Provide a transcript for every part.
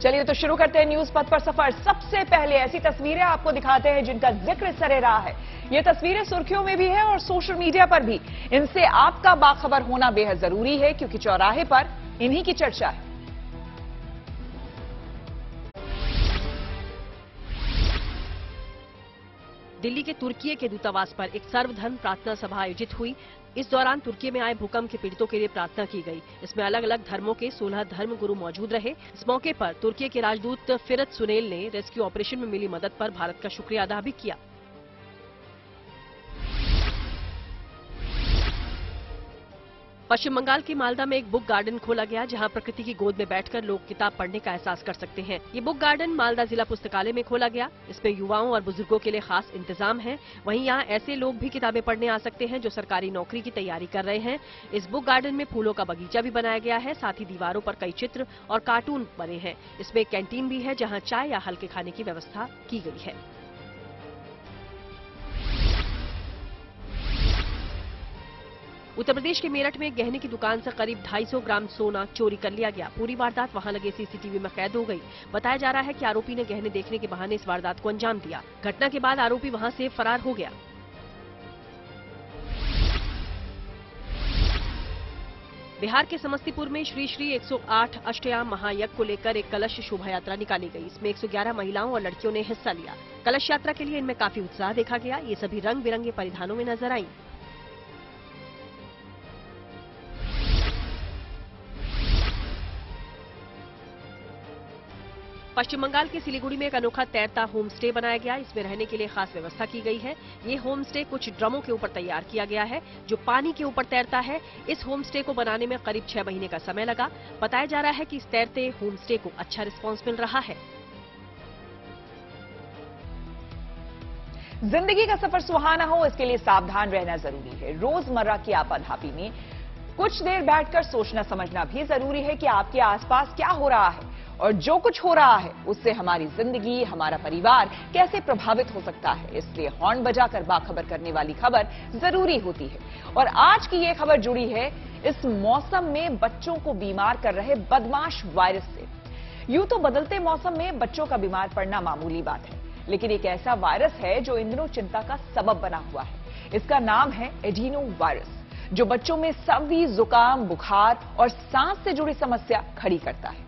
चलिए तो शुरू करते हैं न्यूज पथ पर सफर। सबसे पहले ऐसी तस्वीरें आपको दिखाते हैं जिनका जिक्र सरे रहा है। ये तस्वीरें सुर्खियों में भी है और सोशल मीडिया पर भी। इनसे आपका बाखबर होना बेहद जरूरी है क्योंकि चौराहे पर इन्हीं की चर्चा है। दिल्ली के तुर्की के दूतावास पर एक सर्वधर्म प्रार्थना सभा आयोजित हुई। इस दौरान तुर्की में आए भूकंप के पीड़ितों के लिए प्रार्थना की गई। इसमें अलग अलग धर्मों के 16 धर्म गुरु मौजूद रहे। इस मौके पर तुर्की के राजदूत फिरत सुनेल ने रेस्क्यू ऑपरेशन में मिली मदद पर भारत का शुक्रिया अदा भी किया। पश्चिम बंगाल के मालदा में एक बुक गार्डन खोला गया जहां प्रकृति की गोद में बैठकर लोग किताब पढ़ने का एहसास कर सकते हैं। ये बुक गार्डन मालदा जिला पुस्तकालय में खोला गया। इसमें युवाओं और बुजुर्गों के लिए खास इंतजाम है। वहीं यहां ऐसे लोग भी किताबें पढ़ने आ सकते हैं जो सरकारी नौकरी की तैयारी कर रहे हैं। इस बुक गार्डन में फूलों का बगीचा भी बनाया गया है। साथ ही दीवारों पर कई चित्र और कार्टून बने हैं। इसमें एक कैंटीन भी है जहाँ चाय या हल्के खाने की व्यवस्था की गई है। उत्तर प्रदेश के मेरठ में गहने की दुकान से करीब 250 ग्राम सोना चोरी कर लिया गया। पूरी वारदात वहां लगे सीसीटीवी में कैद हो गई। बताया जा रहा है कि आरोपी ने गहने देखने के बहाने इस वारदात को अंजाम दिया। घटना के बाद आरोपी वहां से फरार हो गया। बिहार के समस्तीपुर में श्री श्री 108 अष्टयाम महायज्ञ को लेकर एक कलश शोभा यात्रा निकाली गई। इसमें 111 महिलाओं और लड़कियों ने हिस्सा लिया। कलश यात्रा के लिए इनमें काफी उत्साह देखा गया। ये सभी रंग बिरंगे परिधानों में नजर आईं। पश्चिम बंगाल के सिलीगुड़ी में एक अनोखा तैरता होम स्टे बनाया गया। इसमें रहने के लिए खास व्यवस्था की गई है। ये होम स्टे कुछ ड्रमों के ऊपर तैयार किया गया है जो पानी के ऊपर तैरता है। इस होम स्टे को बनाने में करीब 6 महीने का समय लगा। बताया जा रहा है कि इस तैरते होम स्टे को अच्छा रिस्पांस मिल रहा है। जिंदगी का सफर सुहाना हो इसके लिए सावधान रहना जरूरी है। रोजमर्रा की आपाधापी में कुछ देर बैठकर सोचना समझना भी जरूरी है कि आपके आसपास क्या हो रहा है और जो कुछ हो रहा है उससे हमारी जिंदगी, हमारा परिवार कैसे प्रभावित हो सकता है। इसलिए हॉर्न बजाकर बाखबर करने वाली खबर जरूरी होती है। और आज की ये खबर जुड़ी है इस मौसम में बच्चों को बीमार कर रहे बदमाश वायरस से। यूं तो बदलते मौसम में बच्चों का बीमार पड़ना मामूली बात है, लेकिन एक ऐसा वायरस है जो इन दिनों चिंता का सबब बना हुआ है। इसका नाम है एडिनो वायरस, जो बच्चों में सर्दी, जुकाम, बुखार और सांस से जुड़ी समस्या खड़ी करता है।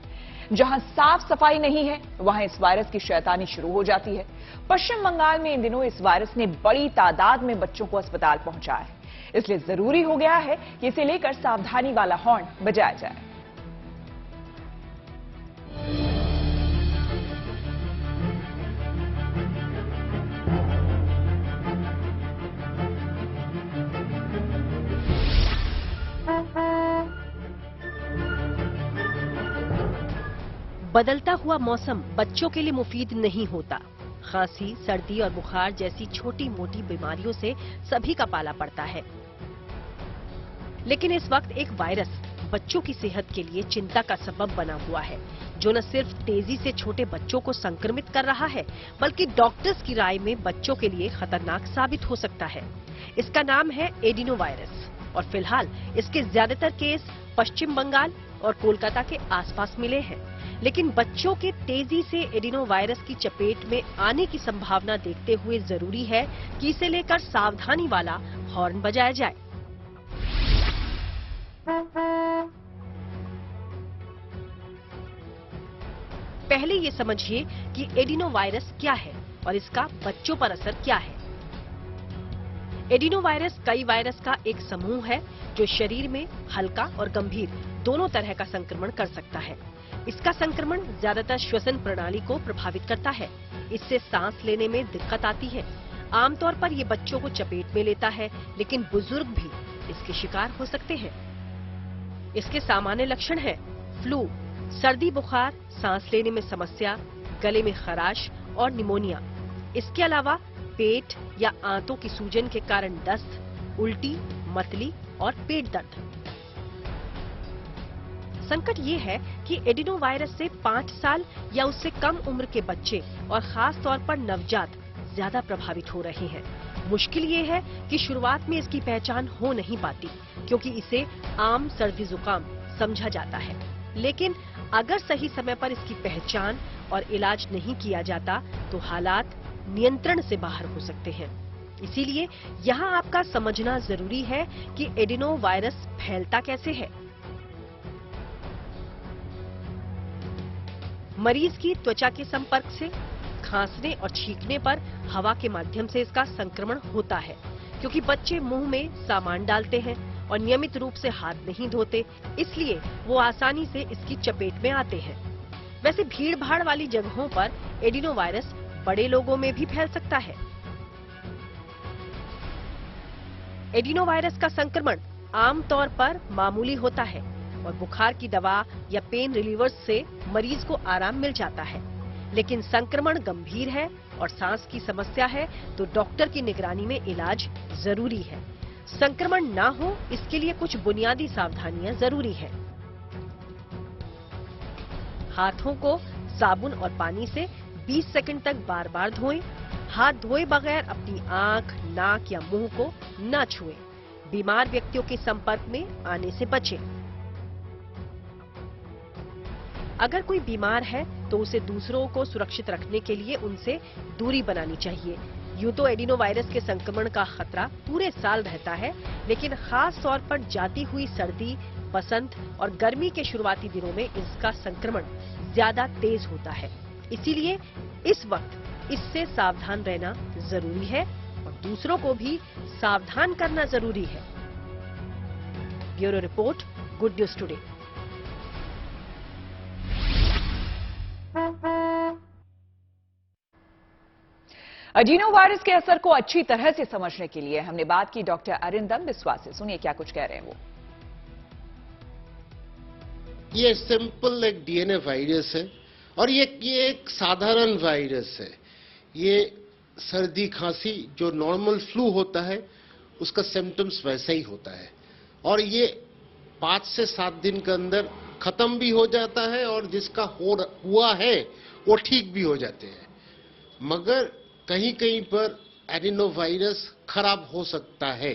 जहां साफ सफाई नहीं है वहां इस वायरस की शैतानी शुरू हो जाती है। पश्चिम बंगाल में इन दिनों इस वायरस ने बड़ी तादाद में बच्चों को अस्पताल पहुंचाया है। इसलिए जरूरी हो गया है कि इसे लेकर सावधानी वाला हॉर्न बजाया जाए। बदलता हुआ मौसम बच्चों के लिए मुफीद नहीं होता। खांसी, सर्दी और बुखार जैसी छोटी मोटी बीमारियों से सभी का पाला पड़ता है। लेकिन इस वक्त एक वायरस बच्चों की सेहत के लिए चिंता का सबब बना हुआ है, जो न सिर्फ तेजी से छोटे बच्चों को संक्रमित कर रहा है बल्कि डॉक्टर्स की राय में बच्चों के लिए खतरनाक साबित हो सकता है। इसका नाम है एडिनो वायरस और फिलहाल इसके ज्यादातर केस पश्चिम बंगाल और कोलकाता के आसपास मिले हैं। लेकिन बच्चों के तेजी से एडिनो वायरस की चपेट में आने की संभावना देखते हुए जरूरी है कि इसे लेकर सावधानी वाला हॉर्न बजाया जाए। पहले ये समझिए कि एडिनो वायरस क्या है और इसका बच्चों पर असर क्या है। एडिनो वायरस कई वायरस का एक समूह है जो शरीर में हल्का और गंभीर दोनों तरह का संक्रमण कर सकता है। इसका संक्रमण ज्यादातर श्वसन प्रणाली को प्रभावित करता है। इससे सांस लेने में दिक्कत आती है। आमतौर पर ये बच्चों को चपेट में लेता है, लेकिन बुजुर्ग भी इसके शिकार हो सकते हैं। इसके सामान्य लक्षण हैं फ्लू, सर्दी, बुखार, सांस लेने में समस्या, गले में खराश और निमोनिया। इसके अलावा पेट या आंतों की सूजन के कारण दस्त, उल्टी, मतली और पेट दर्द। संकट ये है कि एडिनो वायरस से 5 साल या उससे कम उम्र के बच्चे और खास तौर पर नवजात ज्यादा प्रभावित हो रहे हैं। मुश्किल ये है कि शुरुआत में इसकी पहचान हो नहीं पाती क्योंकि इसे आम सर्दी जुकाम समझा जाता है। लेकिन अगर सही समय पर इसकी पहचान और इलाज नहीं किया जाता तो हालात नियंत्रण से बाहर हो सकते हैं। इसीलिए यहाँ आपका समझना जरूरी है कि एडिनो वायरस फैलता कैसे है। मरीज की त्वचा के संपर्क से, खांसने और छींकने पर हवा के माध्यम से इसका संक्रमण होता है, क्योंकि बच्चे मुंह में सामान डालते हैं और नियमित रूप से हाथ नहीं धोते, इसलिए वो आसानी से इसकी चपेट में आते हैं। वैसे भीड़ भाड़ वाली जगहों पर एडिनो वायरस बड़े लोगों में भी फैल सकता है। एडिनो वायरस का संक्रमण आमतौर पर मामूली होता है और बुखार की दवा या पेन रिलीवर्स से मरीज को आराम मिल जाता है। लेकिन संक्रमण गंभीर है और सांस की समस्या है तो डॉक्टर की निगरानी में इलाज जरूरी है। संक्रमण ना हो इसके लिए कुछ बुनियादी सावधानियां जरूरी है। हाथों को साबुन और पानी से 20 सेकंड तक बार बार धोएं। हाथ धोए बगैर अपनी आंख, नाक या मुंह को न छुएं। बीमार व्यक्तियों के संपर्क में आने से बचें। अगर कोई बीमार है तो उसे दूसरों को सुरक्षित रखने के लिए उनसे दूरी बनानी चाहिए। यूं तो एडिनो वायरस के संक्रमण का खतरा पूरे साल रहता है, लेकिन खास तौर पर जाती हुई सर्दी, बसंत और गर्मी के शुरुआती दिनों में इसका संक्रमण ज्यादा तेज होता है। इसीलिए इस वक्त इससे सावधान रहना जरूरी है और दूसरों को भी सावधान करना जरूरी है। Bureau report, good news today. Adeno virus के असर को अच्छी तरह से समझने के लिए हमने बात की डॉक्टर अरिंदम बिस्वा से। सुनिए क्या कुछ कह रहे हैं वो। ये सिंपल एक डीएनए वायरस है और ये एक साधारण वायरस है। ये सर्दी खांसी जो नॉर्मल फ्लू होता है उसका सिम्टम्स वैसा ही होता है और ये 5 से 7 दिन के अंदर खत्म भी हो जाता है और जिसका हुआ है वो ठीक भी हो जाते हैं। मगर कहीं कहीं पर एडिनो वायरस खराब हो सकता है।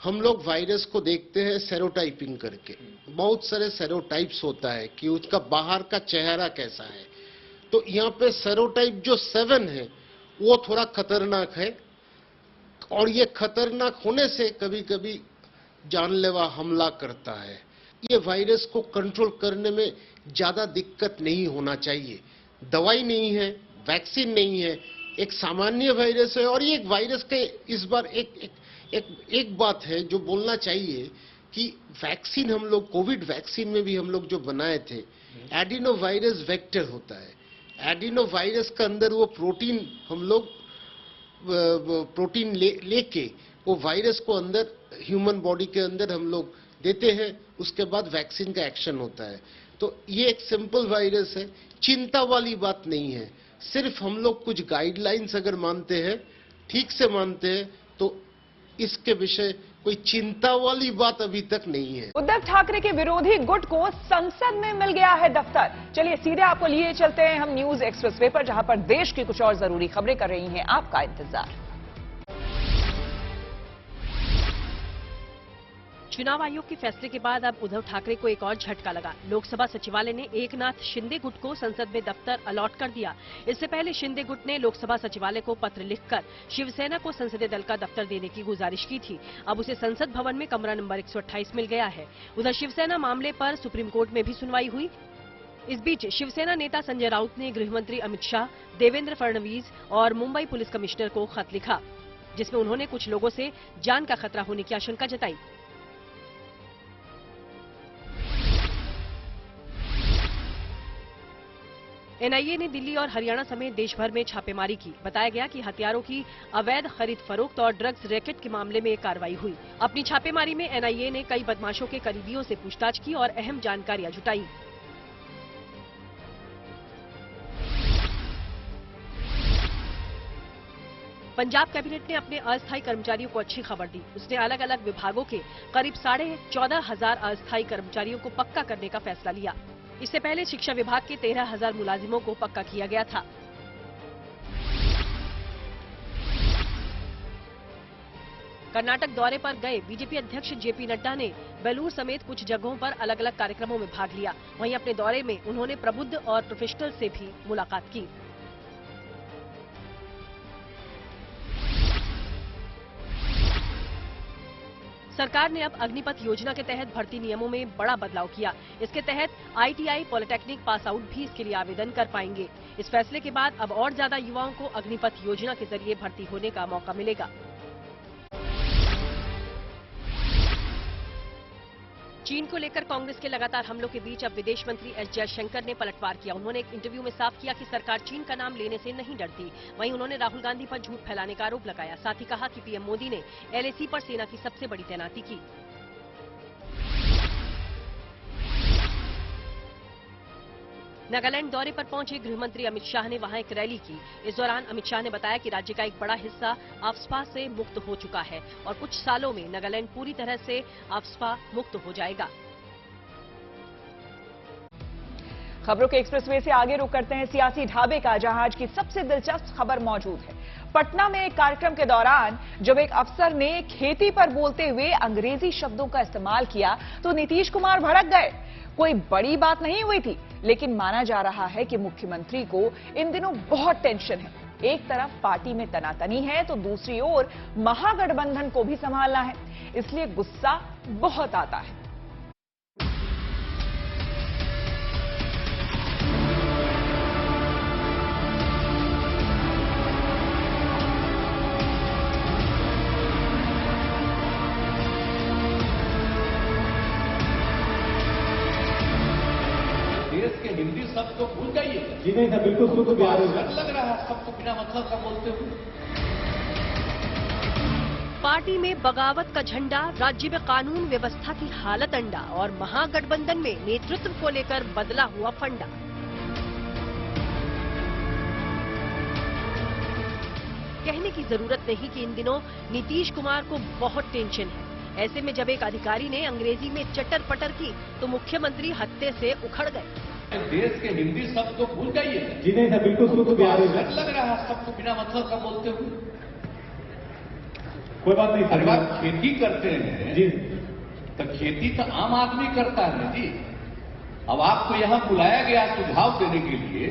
हम लोग वायरस को देखते हैं सेरोटाइपिंग करके। बहुत सारे सेरोटाइप्स होता है कि उसका बाहर का चेहरा कैसा है। तो यहाँ पे सेरोटाइप जो 7 है वो थोड़ा खतरनाक है और ये खतरनाक होने से कभी कभी जानलेवा हमला करता है। ये वायरस को कंट्रोल करने में ज्यादा दिक्कत नहीं होना चाहिए। दवाई नहीं है, वैक्सीन नहीं है, एक सामान्य वायरस है। और ये एक वायरस के इस बार एक बात है जो बोलना चाहिए कि वैक्सीन हम लोग कोविड वैक्सीन में भी हम लोग जो बनाए थे, एडिनो वायरस वेक्टर होता है। एडिनो वायरस के अंदर वो प्रोटीन हम लोग प्रोटीन लेके वो वायरस को अंदर ह्यूमन बॉडी के अंदर हम लोग देते हैं, उसके बाद वैक्सीन का एक्शन होता है। तो ये एक सिंपल वायरस है, चिंता वाली बात नहीं है। सिर्फ हम लोग कुछ गाइडलाइंस अगर मानते हैं, ठीक से मानते हैं, तो इसके विषय कोई चिंता वाली बात अभी तक नहीं है। उद्धव ठाकरे के विरोधी गुट को संसद में मिल गया है दफ्तर। चलिए सीधे आपको लिए चलते हैं हम न्यूज एक्सप्रेसवे पर, जहां पर देश की कुछ और जरूरी खबरें कर रही हैं आपका इंतजार। चुनाव आयोग के फैसले के बाद अब उद्धव ठाकरे को एक और झटका लगा। लोकसभा सचिवालय ने एकनाथ शिंदे गुट को संसद में दफ्तर अलॉट कर दिया। इससे पहले शिंदे गुट ने लोकसभा सचिवालय को पत्र लिखकर शिवसेना को संसदीय दल का दफ्तर देने की गुजारिश की थी। अब उसे संसद भवन में कमरा नंबर 128 मिल गया है। उधर शिवसेना मामले पर सुप्रीम कोर्ट में भी सुनवाई हुई। इस बीच शिवसेना नेता संजय राउत ने गृह मंत्री अमित शाह, देवेंद्र फडणवीस और मुंबई पुलिस कमिश्नर को खत लिखा, जिसमें उन्होंने कुछ लोगों से जान का खतरा होने की आशंका जताई। एनआईए ने दिल्ली और हरियाणा समेत देश भर में छापेमारी की। बताया गया कि हथियारों की अवैध खरीद फरोख्त और ड्रग्स रैकेट के मामले में कार्रवाई हुई। अपनी छापेमारी में एनआईए ने कई बदमाशों के करीबियों से पूछताछ की और अहम जानकारियां जुटाई। पंजाब कैबिनेट ने अपने अस्थायी कर्मचारियों को अच्छी खबर दी। उसने अलग अलग विभागों के करीब 14,500 अस्थायी कर्मचारियों को पक्का करने का फैसला लिया। इससे पहले शिक्षा विभाग के 13,000 मुलाजिमों को पक्का किया गया था। कर्नाटक दौरे पर गए बीजेपी अध्यक्ष जेपी नड्डा ने बेलूर समेत कुछ जगहों पर अलग अलग कार्यक्रमों में भाग लिया। वहीं अपने दौरे में उन्होंने प्रबुद्ध और प्रोफेशनल से भी मुलाकात की। सरकार ने अब अग्निपथ योजना के तहत भर्ती नियमों में बड़ा बदलाव किया। इसके तहत ITI पॉलिटेक्निक पास आउट भी इसके लिए आवेदन कर पाएंगे। इस फैसले के बाद अब और ज्यादा युवाओं को अग्निपथ योजना के जरिए भर्ती होने का मौका मिलेगा। चीन को लेकर कांग्रेस के लगातार हमलों के बीच अब विदेश मंत्री एस जयशंकर ने पलटवार किया। उन्होंने एक इंटरव्यू में साफ किया कि सरकार चीन का नाम लेने से नहीं डरती। वहीं उन्होंने राहुल गांधी पर झूठ फैलाने का आरोप लगाया। साथ ही कहा कि पीएम मोदी ने LAC पर सेना की सबसे बड़ी तैनाती की। नागालैंड दौरे पर पहुंचे गृहमंत्री अमित शाह ने वहां एक रैली की। इस दौरान अमित शाह ने बताया कि राज्य का एक बड़ा हिस्सा आफ्स्पा से मुक्त हो चुका है और कुछ सालों में नागालैंड पूरी तरह से आफ्स्पा मुक्त हो जाएगा। खबरों के एक्सप्रेसवे से आगे रुक करते हैं सियासी ढाबे का, जहां आज की सबसे दिलचस्प खबर मौजूद है। पटना में एक कार्यक्रम के दौरान जब एक अफसर ने खेती पर बोलते हुए अंग्रेजी शब्दों का इस्तेमाल किया तो नीतीश कुमार भड़क गए। कोई बड़ी बात नहीं हुई थी, लेकिन माना जा रहा है कि मुख्यमंत्री को इन दिनों बहुत टेंशन है। एक तरफ पार्टी में तनातनी है तो दूसरी ओर महागठबंधन को भी संभालना है, इसलिए गुस्सा बहुत आता है। देश के हिंदी शब्द को भूल जाइए। जी नहीं था, बिल्कुल शुद्ध बिहार लग रहा है सबको बिना मतलब का बोलते हुए। पार्टी में बगावत का झंडा, राज्य में कानून व्यवस्था की हालत अंडा और महागठबंधन में नेतृत्व को लेकर बदला हुआ फंडा। कहने की जरूरत नहीं कि इन दिनों नीतीश कुमार को बहुत टेंशन है। ऐसे में जब एक अधिकारी ने अंग्रेजी में चटर पटर की तो मुख्यमंत्री हत्थे से उखड़ गए। देश के हिंदी शब्द को भूल जाइए। जी नहीं था, बिल्कुल शुद्ध बिहार लग रहा है सबको बिना मतलब का बोलते हुए। कोई बात नहीं। अगर आप खेती करते हैं जी तो खेती तो आम आदमी करता है जी। अब आपको यहाँ बुलाया गया सुझाव देने के लिए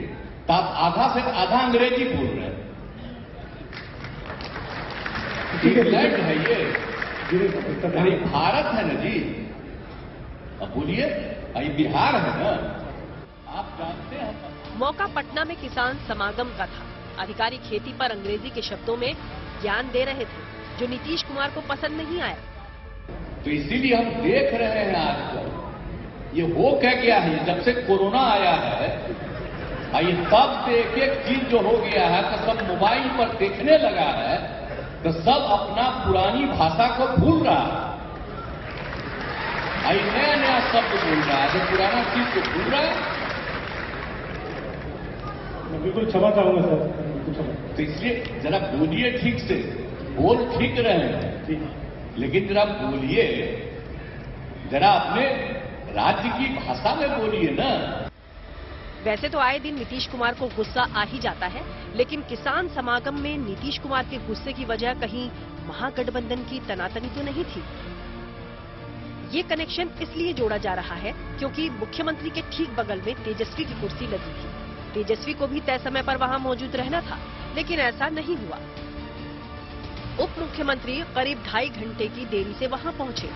तो आप आधा से आधा अंग्रेजी बोल रहे हैं। इंग्लैंड है ये भारत है ना जी। अब बोलिए, ये बिहार है ना, आप जानते हैं। मौका पटना में किसान समागम का था। अधिकारी खेती पर अंग्रेजी के शब्दों में ज्ञान दे रहे थे, जो नीतीश कुमार को पसंद नहीं आया। तो इसीलिए हम देख रहे हैं आजकल ये हो क्या गया है। जब से कोरोना आया है ये तब से एक एक चीज जो हो गया है तो सब मोबाइल पर देखने लगा है तो सब अपना पुरानी भाषा को भूल रहा है। नया नया शब्द बोल रहा है, जो पुराना चीज को भूल रहा है। मैं बिल्कुल क्षमा चाहूंगा सर। तो इसलिए जरा बोलिए ठीक से, बोल ठीक रहे हैं लेकिन जरा बोलिए, जरा अपने राज्य की भाषा में बोलिए ना। वैसे तो आए दिन नीतीश कुमार को गुस्सा आ ही जाता है, लेकिन किसान समागम में नीतीश कुमार के गुस्से की वजह कहीं महागठबंधन की तनातनी तो नहीं थी। ये कनेक्शन इसलिए जोड़ा जा रहा है क्योंकि मुख्यमंत्री के ठीक बगल में तेजस्वी की कुर्सी लगी थी। तेजस्वी को भी तय समय पर वहां मौजूद रहना था, लेकिन ऐसा नहीं हुआ। उप मुख्यमंत्री करीब 2.5 घंटे की देरी से वहां पहुंचे।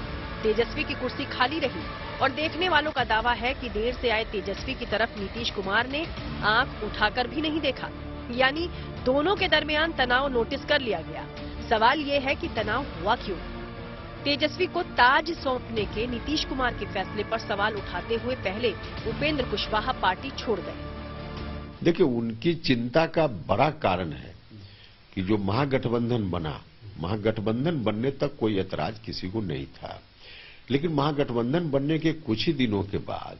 तेजस्वी की कुर्सी खाली रही और देखने वालों का दावा है कि देर से आए तेजस्वी की तरफ नीतीश कुमार ने आंख उठाकर भी नहीं देखा। यानी दोनों के दरमियान तनाव नोटिस कर लिया गया। सवाल ये है कि तनाव हुआ क्यों? तेजस्वी को ताज सौंपने के नीतीश कुमार के फैसले पर सवाल उठाते हुए पहले उपेंद्र कुशवाहा पार्टी छोड़ गए। देखिए, उनकी चिंता का बड़ा कारण है कि जो महागठबंधन बना, महागठबंधन बनने तक कोई ऐतराज किसी को नहीं था, लेकिन महागठबंधन बनने के कुछ ही दिनों के बाद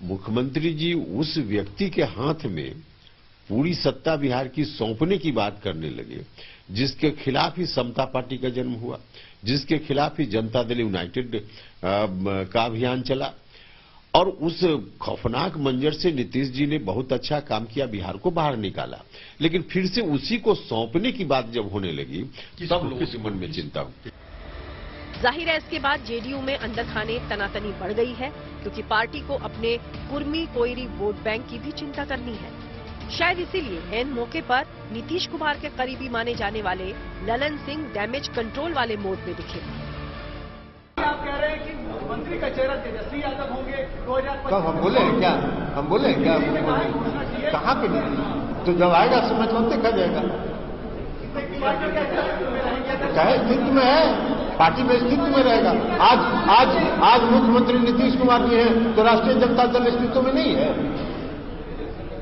मुख्यमंत्री जी उस व्यक्ति के हाथ में पूरी सत्ता बिहार की सौंपने की बात करने लगे जिसके खिलाफ ही समता पार्टी का जन्म हुआ, जिसके खिलाफ ही जनता दल यूनाइटेड का अभियान चला। और उस खौफनाक मंजर से नीतीश जी ने बहुत अच्छा काम किया, बिहार को बाहर निकाला। लेकिन फिर से उसी को सौंपने की बात जब होने लगी तब लोगों के मन में चिंता हुई। जाहिर है इसके बाद जेडीयू में अंदर खाने तनातनी बढ़ गई है, क्योंकि पार्टी को अपने कुर्मी कोयरी वोट बैंक की भी चिंता करनी है। शायद इसीलिए ऐन मौके पर नीतीश कुमार के करीबी माने जाने वाले ललन सिंह डैमेज कंट्रोल वाले मोड में दिखे। आप कह रहे हैं कि मुख्यमंत्री का चेहरा तेजस्वी यादव होंगे 2025। कब हम बोले हैं क्या? हम बोले हैं क्या? कहाँ पे नहीं? तो जब आएगा समय तो देखा जाएगा। चाहे स्थिति में है, पार्टी में स्थिति में रहेगा। आज मुख्यमंत्री नीतीश कुमार जी हैं तो राष्ट्रीय जनता दल स्थिति में नहीं है।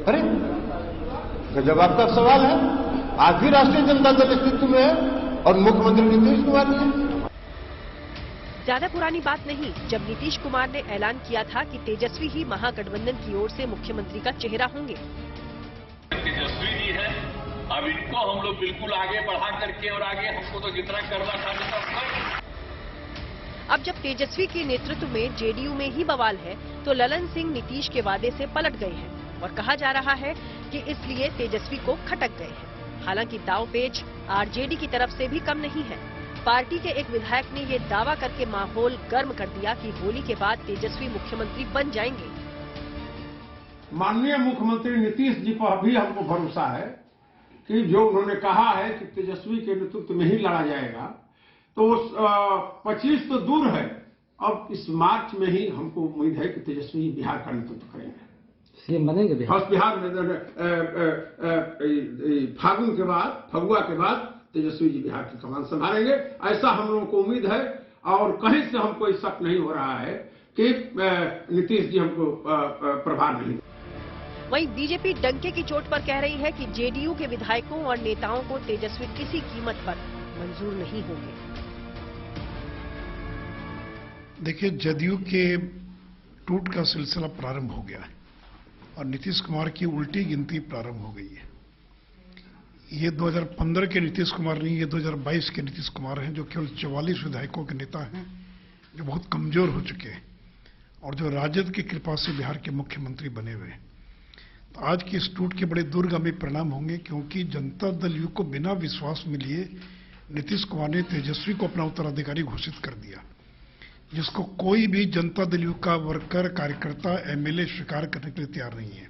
अरे जब आपका सवाल है, आज भी राष्ट्रीय जनता दल स्थिति में है और मुख्यमंत्री नीतीश कुमार जी हैं। ज्यादा पुरानी बात नहीं, जब नीतीश कुमार ने ऐलान किया था कि तेजस्वी ही महागठबंधन की ओर से मुख्यमंत्री का चेहरा होंगे। तेजस्वी जी है, अब इनको हम लोग बिल्कुल आगे बढ़ा करके और आगे हमको तो जितना करना था। अब जब तेजस्वी के नेतृत्व में जेडीयू में ही बवाल है, तो ललन सिंह नीतीश के वादे से पलट गए हैं और कहा जा रहा है कि इसलिए तेजस्वी को खटक गए हैं। हालांकि दांवपेच आरजेडी की तरफ से भी कम नहीं है। पार्टी के एक विधायक ने ये दावा करके माहौल गर्म कर दिया कि होली के बाद तेजस्वी मुख्यमंत्री बन जाएंगे। माननीय मुख्यमंत्री नीतीश जी पर भी हमको भरोसा है कि जो उन्होंने कहा है कि तेजस्वी के नेतृत्व में ही लड़ा जाएगा, तो 25 तो दूर है, अब इस मार्च में ही हमको उम्मीद है कि तेजस्वी बिहार का नेतृत्व करेंगे। सीएम बनेंगे बिहार में फागुन के बाद, फगुआ के बाद तेजस्वी जी बिहार की कमान संभालेंगे, ऐसा हम लोगों को उम्मीद है। और कहीं से हमको शक नहीं हो रहा है कि नीतीश जी हमको प्रभार नहीं। वहीं बीजेपी डंके की चोट पर कह रही है कि जेडीयू के विधायकों और नेताओं को तेजस्वी किसी कीमत पर मंजूर नहीं होंगे। देखिए, जदयू के टूट का सिलसिला प्रारंभ हो गया है और नीतीश कुमार की उल्टी गिनती प्रारंभ हो गई है। ये 2015 के नीतीश कुमार नहीं, ये 2022 के नीतीश कुमार हैं, जो केवल 44 विधायकों के नेता हैं, जो बहुत कमजोर हो चुके हैं और जो राजद की कृपा से बिहार के मुख्यमंत्री बने हुए हैं। तो आज की इस टूट के बड़े दूरगामी परिणाम होंगे, क्योंकि जनता दल यू को बिना विश्वास में लिए नीतीश कुमार ने तेजस्वी को अपना उत्तराधिकारी घोषित कर दिया, जिसको कोई भी जनता दल यू का वर्कर, कार्यकर्ता, एमएलए स्वीकार करने के लिए तैयार नहीं है।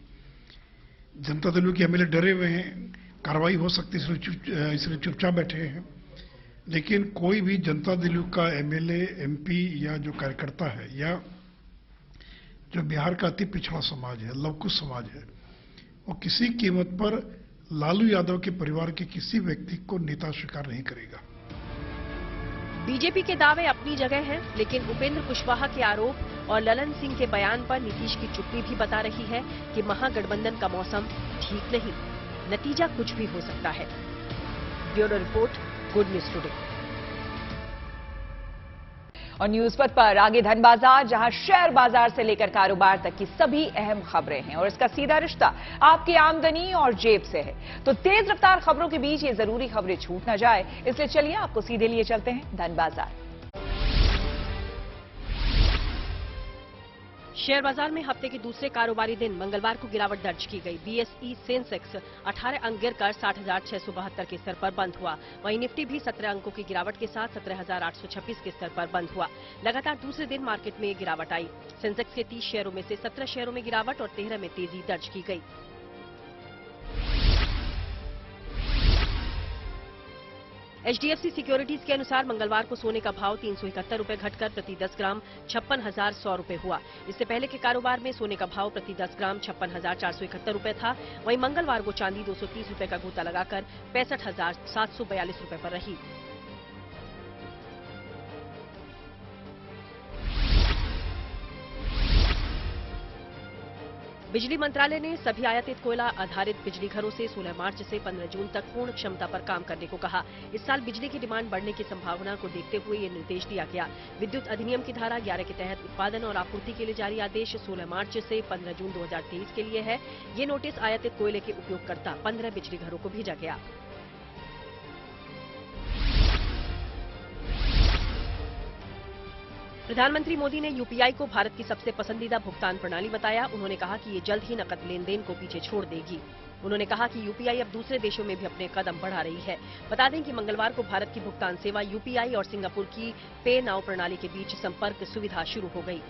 जनता दल यू के एमएलए डरे हुए हैं, कार्रवाई हो सकती है इसलिए चुपचाप बैठे हैं, लेकिन कोई भी जनता दल यू का एमएलए, एमपी या जो कार्यकर्ता है, या जो बिहार का अति पिछड़ा समाज है, लवकुश समाज है, वो किसी कीमत पर लालू यादव के परिवार के किसी व्यक्ति को नेता स्वीकार नहीं करेगा। बीजेपी के दावे अपनी जगह हैं, लेकिन उपेंद्र कुशवाहा के आरोप और ललन सिंह के बयान पर नीतीश की चुप्पी भी बता रही है कि महागठबंधन का मौसम ठीक नहीं, नतीजा कुछ भी हो सकता है। Bureau report, good news today. और न्यूज पर आगे धन बाजार, जहां शेयर बाजार से लेकर कारोबार तक की सभी अहम खबरें हैं और इसका सीधा रिश्ता आपकी आमदनी और जेब से है। तो तेज रफ्तार खबरों के बीच ये जरूरी खबरें छूट ना जाए, इसलिए चलिए आपको सीधे लिए चलते हैं धन बाजार। शेयर बाजार में हफ्ते के दूसरे कारोबारी दिन मंगलवार को गिरावट दर्ज की गई। बीएसई सेंसेक्स 18 अंक गिरकर 60,672 के स्तर पर बंद हुआ। वहीं निफ्टी भी 17 अंकों की गिरावट के साथ 17,826 के स्तर पर बंद हुआ। लगातार दूसरे दिन मार्केट में गिरावट आई। सेंसेक्स के 30 शेयरों में से 17 शेयरों में गिरावट और 13 में तेजी दर्ज की गई। एचडीएफसी सिक्योरिटीज के अनुसार मंगलवार को सोने का भाव 371 रुपए घटकर प्रति 10 ग्राम 56,100 रुपए हुआ। इससे पहले के कारोबार में सोने का भाव प्रति 10 ग्राम 56,471 रुपए था। वहीं मंगलवार को चांदी 230 रुपए का गोता लगाकर 65,742 रुपए पर रही। बिजली मंत्रालय ने सभी आयातित कोयला आधारित बिजली घरों से 16 मार्च से 15 जून तक पूर्ण क्षमता पर काम करने को कहा। इस साल बिजली की डिमांड बढ़ने की संभावना को देखते हुए ये निर्देश दिया गया। विद्युत अधिनियम की धारा 11 के तहत उत्पादन और आपूर्ति के लिए जारी आदेश 16 मार्च से 15 जून 2023 के लिए है। ये नोटिस आयातित कोयले के उपयोगकर्ता 15 बिजली घरों को भेजा गया। प्रधानमंत्री मोदी ने यूपीआई को भारत की सबसे पसंदीदा भुगतान प्रणाली बताया। उन्होंने कहा कि ये जल्द ही नकद लेन देन को पीछे छोड़ देगी। उन्होंने कहा कि यूपीआई अब दूसरे देशों में भी अपने कदम बढ़ा रही है। बता दें कि मंगलवार को भारत की भुगतान सेवा यूपीआई और सिंगापुर की पे नाउ प्रणाली के बीच संपर्क सुविधा शुरू हो गई।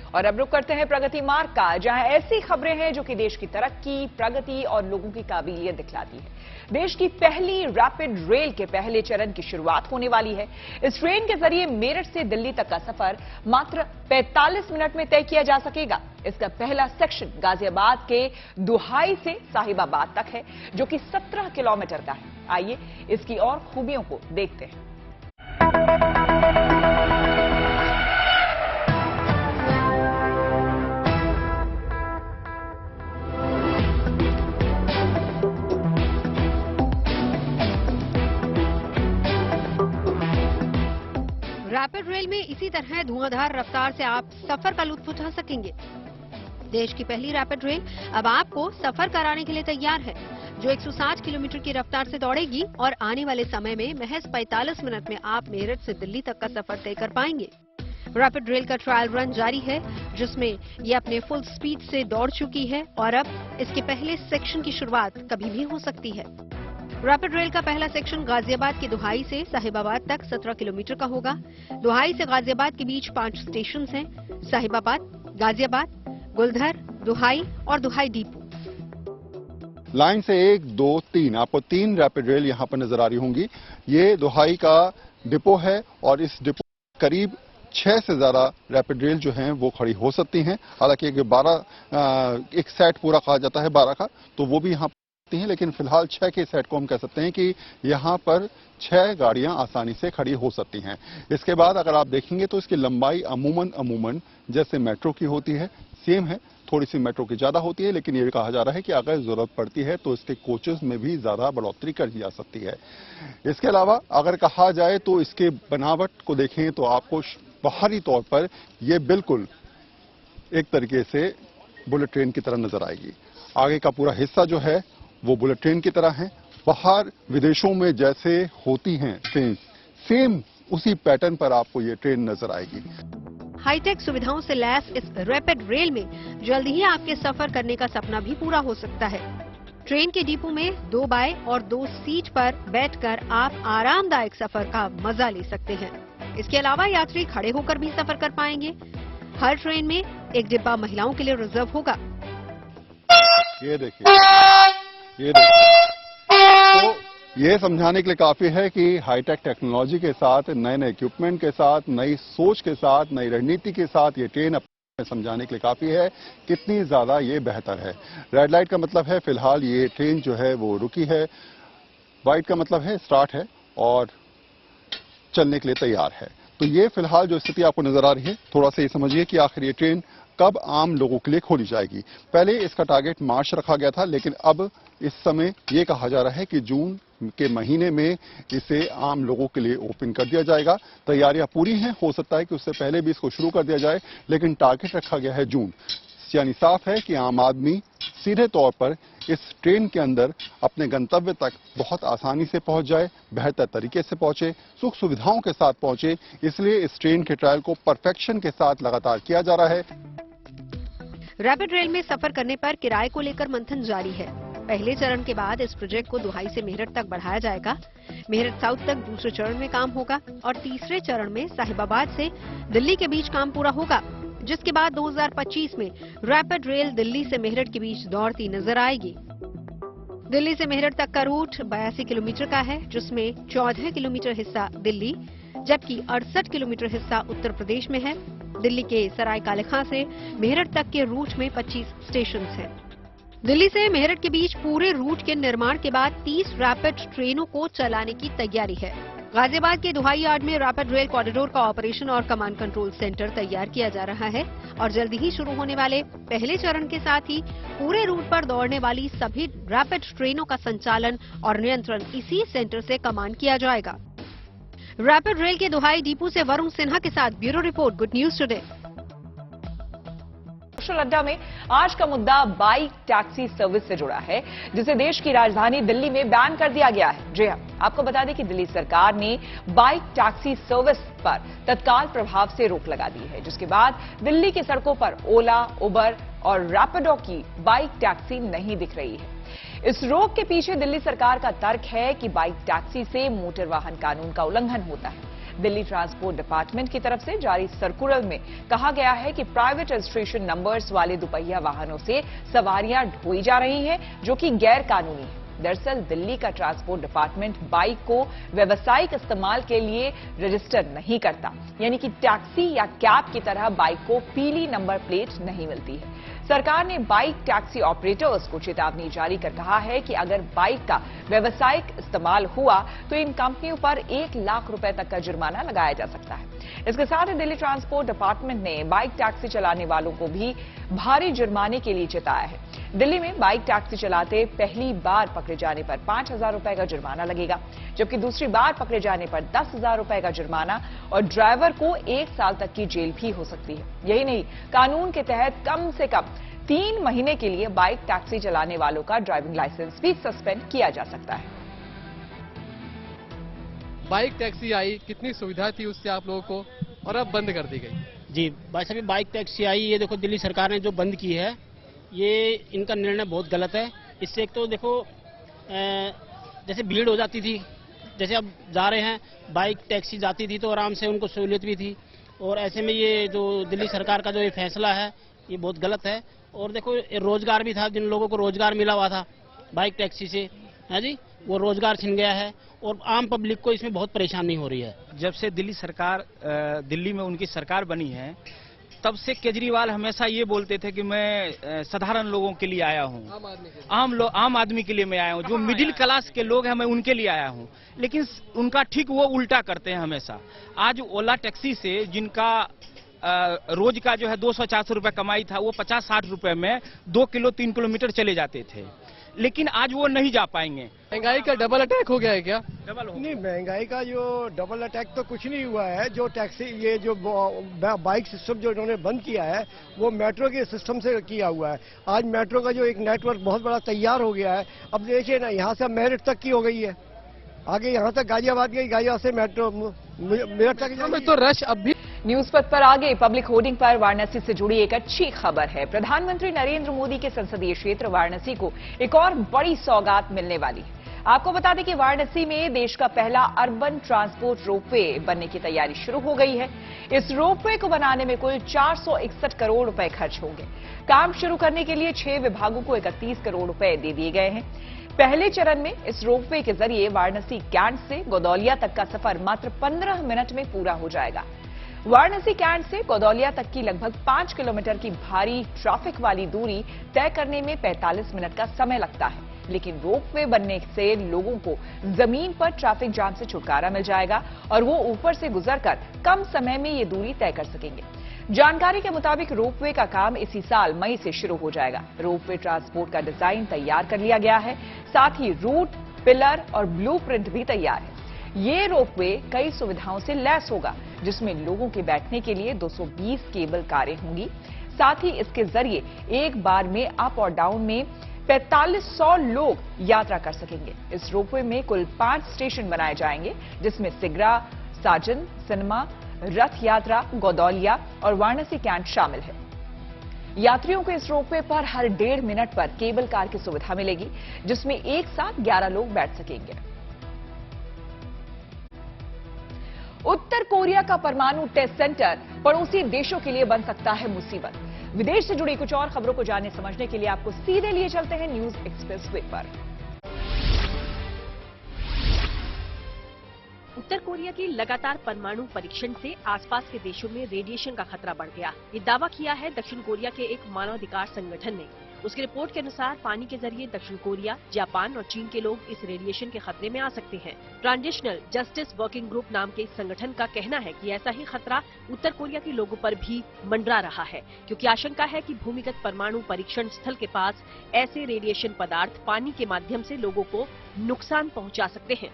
और अब रुक करते हैं प्रगति मार्ग का, जहां ऐसी खबरें हैं जो कि देश की तरक्की, प्रगति और लोगों की काबिलियत दिखलाती है। देश की पहली रैपिड रेल के पहले चरण की शुरुआत होने वाली है। इस ट्रेन के जरिए मेरठ से दिल्ली तक का सफर मात्र 45 मिनट में तय किया जा सकेगा। इसका पहला सेक्शन गाजियाबाद के दुहाई से साहिबाबाद तक है, जो कि 17 किलोमीटर का है। आइए इसकी और खूबियों को देखते हैं। रैपिड रेल में इसी तरह धुआंधार रफ्तार से आप सफर का लुत्फ उठा सकेंगे। देश की पहली रैपिड रेल अब आपको सफर कराने के लिए तैयार है, जो 160 किलोमीटर की रफ्तार से दौड़ेगी और आने वाले समय में महज 45 मिनट में आप मेरठ से दिल्ली तक का सफर तय कर पाएंगे। रैपिड रेल का ट्रायल रन जारी है, जिसमें ये अपने फुल स्पीड से दौड़ चुकी है और अब इसके पहले सेक्शन की शुरुआत कभी भी हो सकती है। रैपिड रेल का पहला सेक्शन गाजियाबाद के दुहाई से साहिबाबाद तक 17 किलोमीटर का होगा। दुहाई से गाजियाबाद के बीच 5 स्टेशन हैं: साहिबाबाद, गाजियाबाद, गुलधर, दुहाई और दुहाई डिपो। लाइन से 1, 2, 3 आपको 3 रैपिड रेल यहाँ पर नजर आ रही होंगी। ये दुहाई का डिपो है और इस डिपो करीब 6 से ज्यादा रैपिड रेल जो हैं वो खड़ी हो सकती हैं। हालांकि एक सेट पूरा कहा जाता है 12 का, तो वो भी यहाँ हैं, लेकिन फिलहाल 6 के सेट को हम कह सकते हैं कि यहाँ पर 6 गाड़ियां आसानी से खड़ी हो सकती हैं। इसके बाद अगर आप देखेंगे तो इसकी लंबाई अमूमन जैसे मेट्रो की होती है सेम है, थोड़ी सी मेट्रो की ज्यादा होती है, लेकिन ये कहा जा रहा है कि अगर जरूरत पड़ती है तो इसके कोचेस में भी ज्यादा बढ़ोतरी कर दी जा सकती है। इसके अलावा अगर कहा जाए तो इसके बनावट को देखें तो आपको बाहरी तौर पर यह बिल्कुल एक तरीके से बुलेट ट्रेन की तरह नजर आएगी। आगे का पूरा हिस्सा जो है वो बुलेट ट्रेन की तरह है। बाहर विदेशों में जैसे होती हैं ट्रेन, सेम उसी पैटर्न पर आपको ये ट्रेन नजर आएगी। हाईटेक सुविधाओं से लैस इस रैपिड रेल में जल्द ही आपके सफर करने का सपना भी पूरा हो सकता है। ट्रेन के डिपो में 2 बाय और 2 सीट पर बैठकर आप आरामदायक सफर का मजा ले सकते हैं। इसके अलावा यात्री खड़े होकर भी सफर कर पाएंगे। हर ट्रेन में एक डिब्बा महिलाओं के लिए रिजर्व होगा। ये देखिए तो ये समझाने के लिए काफी है कि हाईटेक टेक्नोलॉजी के साथ, नए इक्विपमेंट के साथ, नई सोच के साथ, नई रणनीति के साथ ये ट्रेन अपने समझाने के लिए काफी है कितनी ज्यादा ये बेहतर है। रेड लाइट का मतलब है फिलहाल ये ट्रेन जो है वो रुकी है, व्हाइट का मतलब है स्टार्ट है और चलने के लिए तैयार है। तो ये फिलहाल जो स्थिति आपको नजर आ रही है, थोड़ा सा ये समझिए कि आखिर ये ट्रेन कब आम लोगों के लिए खोली जाएगी। पहले इसका टारगेट मार्च रखा गया था, लेकिन अब इस समय ये कहा जा रहा है कि जून के महीने में इसे आम लोगों के लिए ओपन कर दिया जाएगा। तैयारियां पूरी हैं, हो सकता है कि उससे पहले भी इसको शुरू कर दिया जाए, लेकिन टारगेट रखा गया है जून। यानी साफ है कि आम आदमी सीधे तौर पर इस ट्रेन के अंदर अपने गंतव्य तक बहुत आसानी से पहुंच जाए, बेहतर तरीके से पहुंचे, सुख सुविधाओं के साथ पहुंचे। इसलिए इस ट्रेन के ट्रायल को परफेक्शन के साथ लगातार किया जा रहा है। रैपिड रेल में सफर करने पर किराए को लेकर मंथन जारी है। पहले चरण के बाद इस प्रोजेक्ट को दुहाई से मेरठ तक बढ़ाया जाएगा। मेरठ साउथ तक दूसरे चरण में काम होगा और तीसरे चरण में साहिबाबाद से दिल्ली के बीच काम पूरा होगा, जिसके बाद 2025 में रैपिड रेल दिल्ली से मेरठ के बीच दौड़ती नजर आएगी। दिल्ली से मेरठ तक का रूट 82 किलोमीटर का है, जिसमें 14 किलोमीटर हिस्सा दिल्ली जबकि 68 किलोमीटर हिस्सा उत्तर प्रदेश में है। दिल्ली के सराय काले खां से मेरठ तक के रूट में 25 स्टेशन हैं। दिल्ली से मेरठ के बीच पूरे रूट के निर्माण के बाद 30 रैपिड ट्रेनों को चलाने की तैयारी है। गाजियाबाद के दुहाई यार्ड में रैपिड रेल कॉरिडोर का ऑपरेशन और कमांड कंट्रोल सेंटर तैयार किया जा रहा है और जल्द ही शुरू होने वाले पहले चरण के साथ ही पूरे रूट पर दौड़ने वाली सभी रैपिड ट्रेनों का संचालन और नियंत्रण इसी सेंटर से कमांड किया जाएगा। रैपिड रेल के दुहाई डिपो से वरुण सिन्हा के साथ bureau report, good news today. Special अड्डा में आज का मुद्दा बाइक टैक्सी सर्विस से जुड़ा है, जिसे देश की राजधानी दिल्ली में बैन कर दिया गया है। जी हां, आपको बता दें कि दिल्ली सरकार ने बाइक टैक्सी सर्विस पर तत्काल प्रभाव से रोक लगा दी है, जिसके बाद दिल्ली की सड़कों पर ओला, उबर और रैपिडो की बाइक टैक्सी नहीं दिख रही है। इस रोक के पीछे दिल्ली सरकार का तर्क है कि बाइक टैक्सी से मोटर वाहन कानून का उल्लंघन होता है। दिल्ली ट्रांसपोर्ट डिपार्टमेंट की तरफ से जारी सर्कुलर में कहा गया है कि प्राइवेट रजिस्ट्रेशन नंबर्स वाले दुपहिया वाहनों से सवारियां ढोई जा रही हैं, जो कि गैर कानूनी है। दरअसल दिल्ली का ट्रांसपोर्ट डिपार्टमेंट बाइक को व्यावसायिक इस्तेमाल के लिए रजिस्टर नहीं करता, यानी कि टैक्सी या कैब की तरह बाइक को पीली नंबर प्लेट नहीं मिलती है। सरकार ने बाइक टैक्सी ऑपरेटर्स को चेतावनी जारी कर कहा है कि अगर बाइक का व्यावसायिक इस्तेमाल हुआ तो इन कंपनियों पर 1 लाख रुपए तक का जुर्माना लगाया जा सकता है। इसके साथ ही दिल्ली ट्रांसपोर्ट डिपार्टमेंट ने बाइक टैक्सी चलाने वालों को भी भारी जुर्माने के लिए चेताया है। दिल्ली में बाइक टैक्सी चलाते पहली बार पकड़े जाने पर 5,000 रुपए का जुर्माना लगेगा, जबकि दूसरी बार पकड़े जाने पर 10,000 रुपए का जुर्माना और ड्राइवर को 1 साल तक की जेल भी हो सकती है। यही नहीं, कानून के तहत कम से कम 3 महीने के लिए बाइक टैक्सी चलाने वालों का ड्राइविंग लाइसेंस भी सस्पेंड किया जा सकता है। बाइक टैक्सी आई, कितनी सुविधा थी उससे आप लोगों को, और अब बंद कर दी गई। जी भाई साहब, बाइक टैक्सी आई, ये देखो दिल्ली सरकार ने जो बंद की है, ये इनका निर्णय बहुत गलत है। इससे एक तो देखो जैसे भीड़ हो जाती थी, जैसे अब जा रहे हैं बाइक टैक्सी जाती थी तो आराम से उनको सहूलियत भी थी, और ऐसे में ये जो दिल्ली सरकार का जो ये फैसला है ये बहुत गलत है। और देखो रोजगार भी था, जिन लोगों को रोजगार मिला हुआ था बाइक टैक्सी से, है जी, वो रोजगार छिन गया है और आम पब्लिक को इसमें बहुत परेशानी हो रही है। जब से दिल्ली में उनकी सरकार बनी है, तब से केजरीवाल हमेशा ये बोलते थे कि मैं साधारण लोगों के लिए आया हूँ, आम आदमी के लिए मैं आया हूँ, जो मिडिल क्लास के लोग हैं मैं उनके लिए आया हूँ। लेकिन उनका ठीक वो उल्टा करते हैं हमेशा। आज ओला टैक्सी से जिनका रोज का जो है 200-400 रुपए कमाई था, वो 50-60 रुपए में 2 किलो 3 किलोमीटर चले जाते थे, लेकिन आज वो नहीं जा पाएंगे। महंगाई का डबल अटैक हो गया है क्या? नहीं, महंगाई का जो डबल अटैक तो कुछ नहीं हुआ है। जो टैक्सी, ये जो बाइक सिस्टम जो इन्होंने बंद किया है, वो मेट्रो के सिस्टम से किया हुआ है। आज मेट्रो का जो एक नेटवर्क बहुत बड़ा तैयार हो गया है। अब देखिए ना, यहाँ से मेरठ तक की हो गई है, आगे यहाँ तक गाजियाबाद गई, गाजियाबाद से मेट्रो मेरठ तक तो रश अब भी। न्यूज पथ पर आगे पब्लिक होर्डिंग पर वाराणसी से जुड़ी एक अच्छी खबर है। प्रधानमंत्री नरेंद्र मोदी के संसदीय क्षेत्र वाराणसी को एक और बड़ी सौगात मिलने वाली है। आपको बता दें कि वाराणसी में देश का पहला अर्बन ट्रांसपोर्ट रोपवे बनने की तैयारी शुरू हो गई है। इस रोपवे को बनाने में कुल 461 करोड़ रुपए खर्च होंगे। काम शुरू करने के लिए 6 विभागों को 31 करोड़ रुपए दे दिए गए हैं। पहले चरण में इस रोपवे के जरिए वाराणसी कैंट से गोदौलिया तक का सफर मात्र 15 मिनट में पूरा हो जाएगा। वाराणसी कैंट से गोदौलिया तक की लगभग 5 किलोमीटर की भारी ट्रैफिक वाली दूरी तय करने में 45 मिनट का समय लगता है, लेकिन रोपवे बनने से लोगों को जमीन पर ट्रैफिक जाम से छुटकारा मिल जाएगा और वो ऊपर से गुजरकर कम समय में ये दूरी तय कर सकेंगे। जानकारी के मुताबिक रोपवे का काम इसी साल मई से शुरू हो जाएगा। रोपवे ट्रांसपोर्ट का डिजाइन तैयार कर लिया गया है, साथ ही रूट, पिलर और ब्लूप्रिंट भी तैयार है। ये रोपवे कई सुविधाओं से लैस होगा, जिसमें लोगों के बैठने के लिए 220 केबल कारें होंगी। साथ ही इसके जरिए एक बार में अप और डाउन में 4500 लोग यात्रा कर सकेंगे। इस रोपवे में कुल 5 स्टेशन बनाए जाएंगे, जिसमें सिगरा, साजन, सिनेमा, रथ यात्रा, गोदौलिया और वाराणसी कैंट शामिल है। यात्रियों को इस रोपवे पर हर 1.5 मिनट पर केबल कार की सुविधा मिलेगी, जिसमें एक साथ 11 लोग बैठ सकेंगे। उत्तर कोरिया का परमाणु टेस्ट सेंटर पड़ोसी देशों के लिए बन सकता है मुसीबत। विदेश से जुड़ी कुछ और खबरों को जानने समझने के लिए आपको सीधे लिए चलते हैं न्यूज एक्सप्रेस वे पर। उत्तर कोरिया की लगातार परमाणु परीक्षण से आसपास के देशों में रेडिएशन का खतरा बढ़ गया। ये दावा किया है दक्षिण कोरिया के एक मानवाधिकार संगठन ने। उसकी रिपोर्ट के अनुसार पानी के जरिए दक्षिण कोरिया, जापान और चीन के लोग इस रेडिएशन के खतरे में आ सकते हैं। ट्रांजिशनल जस्टिस वर्किंग ग्रुप नाम के इस संगठन का कहना है कि ऐसा ही खतरा उत्तर कोरिया के लोगों पर भी मंडरा रहा है, क्योंकि आशंका है कि भूमिगत परमाणु परीक्षण स्थल के पास ऐसे रेडिएशन पदार्थ पानी के माध्यम से लोगों को नुकसान पहुंचा सकते हैं।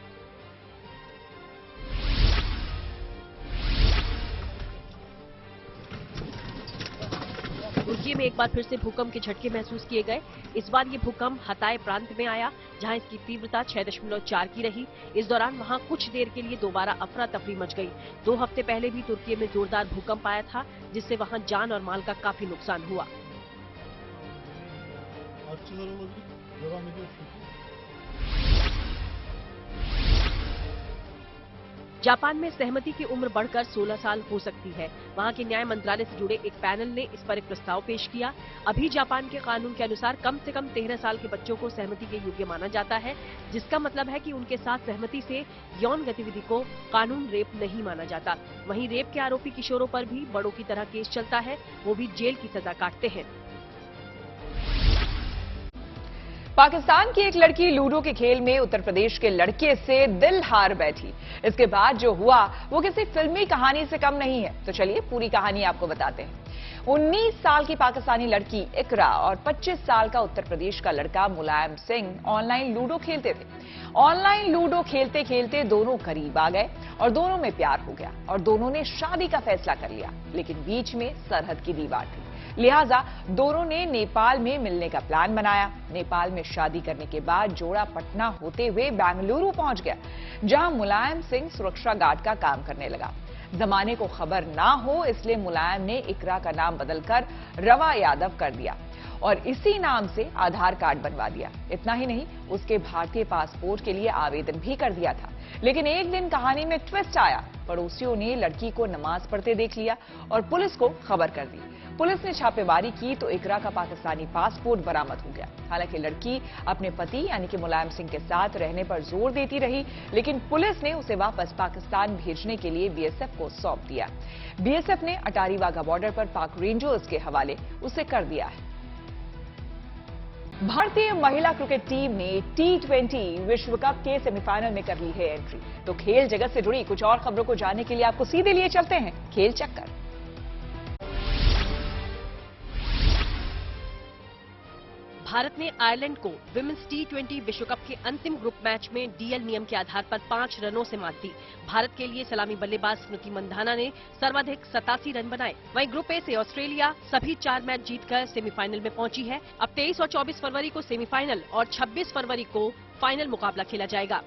जॉर्जिया में एक बार फिर से भूकंप के झटके महसूस किए गए। इस बार ये भूकंप हताय प्रांत में आया, जहां इसकी तीव्रता 6.4 की रही। इस दौरान वहां कुछ देर के लिए दोबारा अफरा तफरी मच गई। 2 हफ्ते पहले भी तुर्की में जोरदार भूकंप आया था, जिससे वहां जान और माल का काफी नुकसान हुआ। जापान में सहमति की उम्र बढ़कर 16 साल हो सकती है। वहां के न्याय मंत्रालय से जुड़े एक पैनल ने इस पर एक प्रस्ताव पेश किया। अभी जापान के कानून के अनुसार कम से कम 13 साल के बच्चों को सहमति के योग्य माना जाता है, जिसका मतलब है कि उनके साथ सहमति से यौन गतिविधि को कानून रेप नहीं माना जाता। वहीं रेप के आरोपी किशोरों पर भी बड़ों की तरह केस चलता है, वो भी जेल की सजा काटते हैं। पाकिस्तान की एक लड़की लूडो के खेल में उत्तर प्रदेश के लड़के से दिल हार बैठी। इसके बाद जो हुआ वो किसी फिल्मी कहानी से कम नहीं है। तो चलिए पूरी कहानी आपको बताते हैं। 19 साल की पाकिस्तानी लड़की इकरा और 25 साल का उत्तर प्रदेश का लड़का मुलायम सिंह ऑनलाइन लूडो खेलते थे। ऑनलाइन लूडो खेलते खेलते दोनों करीब आ गए और दोनों में प्यार हो गया और दोनों ने शादी का फैसला कर लिया। लेकिन बीच में सरहद की दीवार थी, लिहाजा दोनों ने नेपाल में मिलने का प्लान बनाया। नेपाल में शादी करने के बाद जोड़ा पटना होते हुए बेंगलुरु पहुंच गया, जहां मुलायम सिंह सुरक्षा गार्ड का काम करने लगा। जमाने को खबर ना हो इसलिए मुलायम ने इकरा का नाम बदलकर रवा यादव कर दिया और इसी नाम से आधार कार्ड बनवा दिया। इतना ही नहीं, उसके भारतीय पासपोर्ट के लिए आवेदन भी कर दिया था। लेकिन एक दिन कहानी में ट्विस्ट आया। पड़ोसियों ने लड़की को नमाज पढ़ते देख लिया और पुलिस को खबर कर दी। पुलिस ने छापेमारी की तो इकरा का पाकिस्तानी पासपोर्ट बरामद हो गया। हालांकि लड़की अपने पति यानी कि मुलायम सिंह के साथ रहने पर जोर देती रही, लेकिन पुलिस ने उसे वापस पाकिस्तान भेजने के लिए बीएसएफ को सौंप दिया। बीएसएफ ने अटारी वाघा बॉर्डर पर पाक रेंजर्स के हवाले उसे कर दिया है। भारतीय महिला क्रिकेट टीम ने T20 विश्व कप के सेमीफाइनल में कर ली है एंट्री। तो खेल जगत से जुड़ी कुछ और खबरों को जानने के लिए आपको सीधे लिए चलते हैं खेल चक्कर। भारत ने आयरलैंड को विमेंस T20 विश्व कप के अंतिम ग्रुप मैच में डीएल नियम के आधार पर 5 रनों से मात दी। भारत के लिए सलामी बल्लेबाज स्मृति मंधाना ने सर्वाधिक 87 रन बनाए। वहीं ग्रुप ए से ऑस्ट्रेलिया सभी 4 मैच जीतकर सेमीफाइनल में पहुंची है। अब 23 और 24 फरवरी को सेमीफाइनल और 26 फरवरी को फाइनल मुकाबला खेला जाएगा।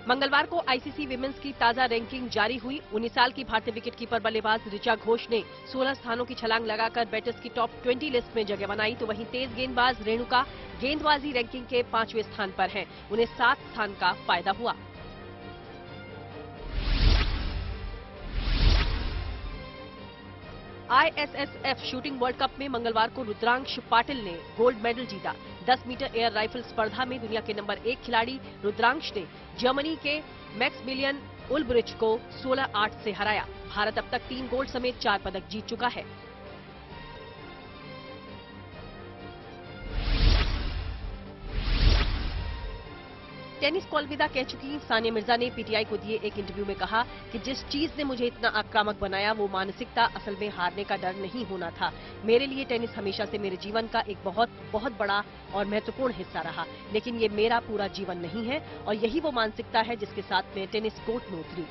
मंगलवार को आईसीसी विमेंस की ताजा रैंकिंग जारी हुई। 19 साल की भारतीय विकेटकीपर बल्लेबाज ऋचा घोष ने 16 स्थानों की छलांग लगाकर बैटर्स की टॉप 20 लिस्ट में जगह बनाई। तो वहीं तेज गेंदबाज रेणुका गेंदबाजी रैंकिंग के 5वें स्थान पर हैं। उन्हें 7 स्थान का फायदा हुआ। ISSF शूटिंग वर्ल्ड कप में मंगलवार को रुद्रांश पाटिल ने गोल्ड मेडल जीता। 10 मीटर एयर राइफल स्पर्धा में दुनिया के नंबर 1 खिलाड़ी रुद्रांश ने जर्मनी के मैक्समिलियन उलब्रिच को 16-8 से हराया। भारत अब तक 3 गोल्ड समेत 4 पदक जीत चुका है। टेनिस को अलविदा कह चुकी सानिया मिर्जा ने पीटीआई को दिए एक इंटरव्यू में कहा कि जिस चीज ने मुझे इतना आक्रामक बनाया वो मानसिकता, असल में हारने का डर नहीं होना था। मेरे लिए टेनिस हमेशा से मेरे जीवन का एक बहुत बड़ा और महत्वपूर्ण हिस्सा रहा, लेकिन ये मेरा पूरा जीवन नहीं है और यही वो मानसिकता है जिसके साथ मैं टेनिस कोर्ट में उतरी।